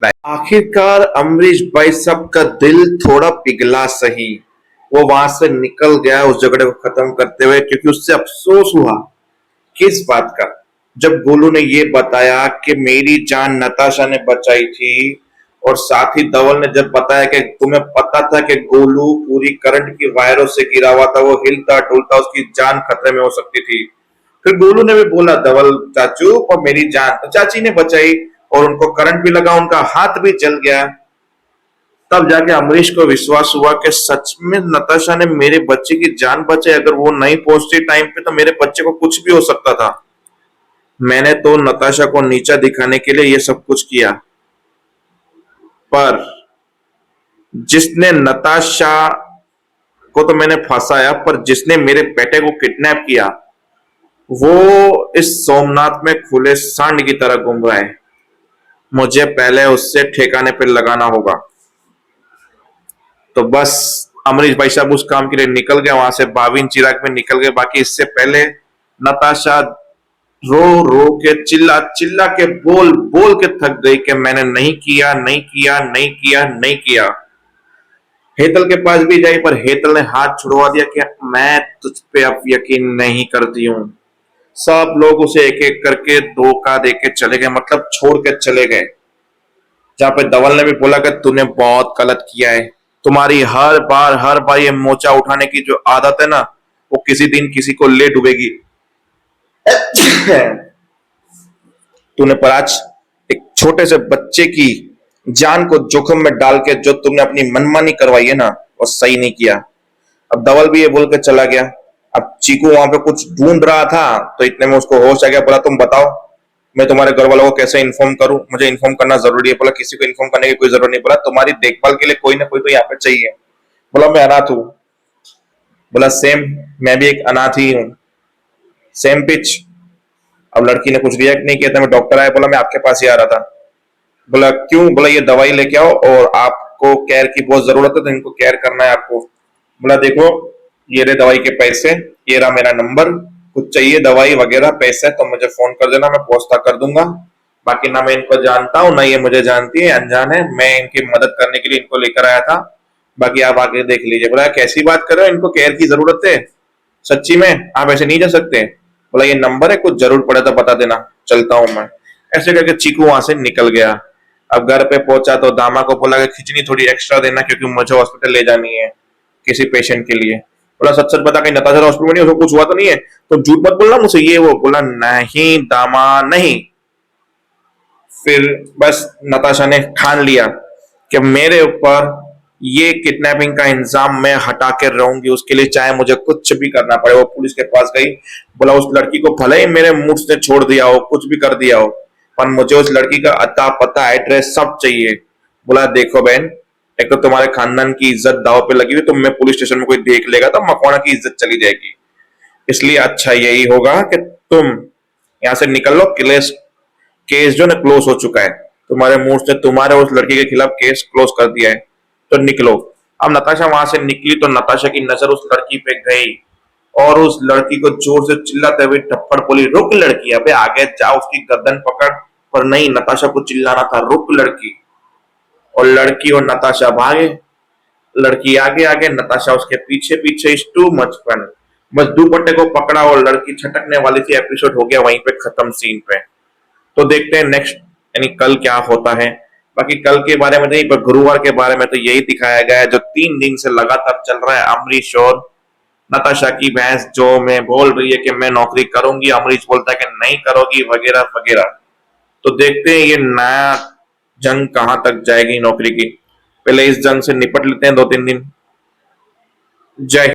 आखिरकार अमरीश भाई साहब का दिल थोड़ा पिघला सही। वो वहां से निकल गया उस झगड़े को खत्म करते हुए, क्योंकि उससे अफसोस हुआ। किस बात का? जब गोलू ने ये बताया कि मेरी जान नताशा ने बचाई थी, और साथ ही धवल ने जब बताया कि तुम्हें पता था कि गोलू पूरी करंट की वायरों से गिरा हुआ था, वो हिलता डुलता, उसकी जान खतरे में हो सकती थी। फिर गोलू ने भी बोला, धवल चाचू और मेरी जान तो चाची ने बचाई, और उनको करंट भी लगा, उनका हाथ भी जल गया। तब जाके अमरीश को विश्वास हुआ कि सच में नताशा ने मेरे बच्चे की जान बचाई। अगर वो नहीं पहुंचती टाइम पे तो मेरे बच्चे को कुछ भी हो सकता था। मैंने तो नताशा को नीचा दिखाने के लिए ये सब कुछ किया, पर जिसने नताशा को तो मैंने फंसाया, पर जिसने मेरे बेटे को किडनैप किया वो इस सोमनाथ में खुले सांड की तरह घूम रहा है। मुझे पहले उससे ठिकाने पे लगाना होगा। तो बस अमरीश भाई साहब उस काम के लिए निकल गए, वहां से बाविन चिराग में निकल गए। बाकी इससे पहले नताशा रो रो के चिल्ला चिल्ला के बोल बोल के थक गई कि मैंने नहीं किया, नहीं किया, नहीं किया, नहीं किया। हेतल के पास भी जाई, पर हेतल ने हाथ छुड़वा दिया कि मैं तुझ पे अब यकीन नहीं करती हूँ। सब लोग उसे एक एक करके धोखा दे के चले गए, मतलब छोड़ के चले गए। जहां पे धवल ने भी बोला कि तूने बहुत गलत किया है। तुम्हारी हर बार ये मोचा उठाने की जो आदत है ना, वो किसी दिन किसी को ले डूबेगी। तूने पर आज एक छोटे से बच्चे की जान को जोखिम में डाल के जो तुमने अपनी मनमानी करवाई है ना, वो सही नहीं किया। अब धवल भी ये बोल के चला गया। अब चीकू वहां पे कुछ ढूंढ रहा था, तो इतने में उसको होश आ गया। बोला, तुम बताओ मैं तुम्हारे घर वालों को कैसे इन्फॉर्म करूं, मुझे इन्फॉर्म करना जरूरी है। बोला, किसी को इन्फॉर्म करने की कोई जरूरत नहीं। बोला, तुम्हारी देखभाल के लिए कोई ना कोई तो यहाँ पे चाहिए। बोला, मैं अनाथ हूँ। बोला, सेम, मैं भी एक अनाथ ही हूँ। Same pitch. अब लड़की ने कुछ रिएक्ट नहीं किया था। मैं डॉक्टर आया, बोला मैं आपके पास ही आ रहा था। बोला, क्यों? बोला, ये दवाई लेके आओ और आपको केयर की बहुत जरूरत है, तो इनको केयर करना है आपको। बोला, देखो ये रहे दवाई के पैसे, ये रहा मेरा नंबर, कुछ चाहिए दवाई वगैरह पैसे तो मुझे फोन कर देना, मैं व्यवस्था कर दूंगा। बाकी ना मैं इनको जानता हूँ ना ये मुझे जानती है, अनजान है। मैं इनकी मदद करने के लिए इनको लेकर आया था। बाकी आप आके देख लीजिए। बोला, कैसी बात कर रहे हो, इनको केयर की जरूरत है? सच्ची में आप ऐसे नहीं जा सकते? बोला, ये नंबर है, कुछ जरूर पड़े तो बता देना, चलता हूं मैं। ऐसे करके चीकू वहां से निकल गया। अब घर पे पहुंचा तो दामा को बोला कि खिचड़ी थोड़ी एक्स्ट्रा देना, क्योंकि मुझे हॉस्पिटल ले जानी है किसी पेशेंट के लिए। बोला, सच सच बता, कहीं नताशा हॉस्पिटल में नहीं, उसको कुछ हुआ तो नहीं है? तो झूठ मत बोलना मुझसे, ये वो। बोला, नहीं दामा नहीं। फिर बस नताशा ने ठान लिया कि मेरे ऊपर ये किडनैपिंग का इंजाम मैं हटा के रहूंगी, उसके लिए चाहे मुझे कुछ भी करना पड़े। वो पुलिस के पास गई। बोला, उस लड़की को भले ही मेरे मुंह से छोड़ दिया हो, कुछ भी कर दिया हो, पर मुझे उस लड़की का अता पता एड्रेस सब चाहिए। बोला, देखो बहन, एक तो तुम्हारे खानदान की इज्जत दाव पे लगी हुई, तुम में पुलिस स्टेशन में कोई देख लेगा तो मकवाना की इज्जत चली जाएगी। इसलिए अच्छा यही होगा कि तुम यहाँ से निकल लो। केस जो ना क्लोज हो चुका है, तुम्हारे मुंह से तुम्हारे उस लड़की के खिलाफ केस क्लोज कर दिया है, तो निकलो। अब नताशा वहां से निकली तो नताशा की नजर उस लड़की पे गई, और उस लड़की को जोर से चिल्लाते हुए थप्पड़ बोली, रुक लड़की, अबे आगे जा, उसकी गर्दन पकड़। पर नहीं, नताशा को चिल्लाना था, रुक लड़की। और लड़की और नताशा भागे। लड़की आगे आगे, नताशा उसके पीछे पीछे। Is too much fun. बस दुपट्टे को पकड़ा और लड़की छटकने वाली थी। एपिसोड हो गया वहीं पे खत्म, सीन पे। तो देखते हैं नेक्स्ट, यानी कल क्या होता है। बाकी कल के बारे में नहीं, पर गुरुवार के बारे में तो यही दिखाया गया है जो 3 दिन से लगातार चल रहा है। अमरीश और नताशा की बहस, जो मैं बोल रही है कि मैं नौकरी करूंगी, अमरीश बोलता है कि नहीं करोगी, वगैरह वगैरह। तो देखते हैं ये नया जंग कहां तक जाएगी नौकरी की। पहले इस जंग से निपट लेते हैं 2-3 दिन। जय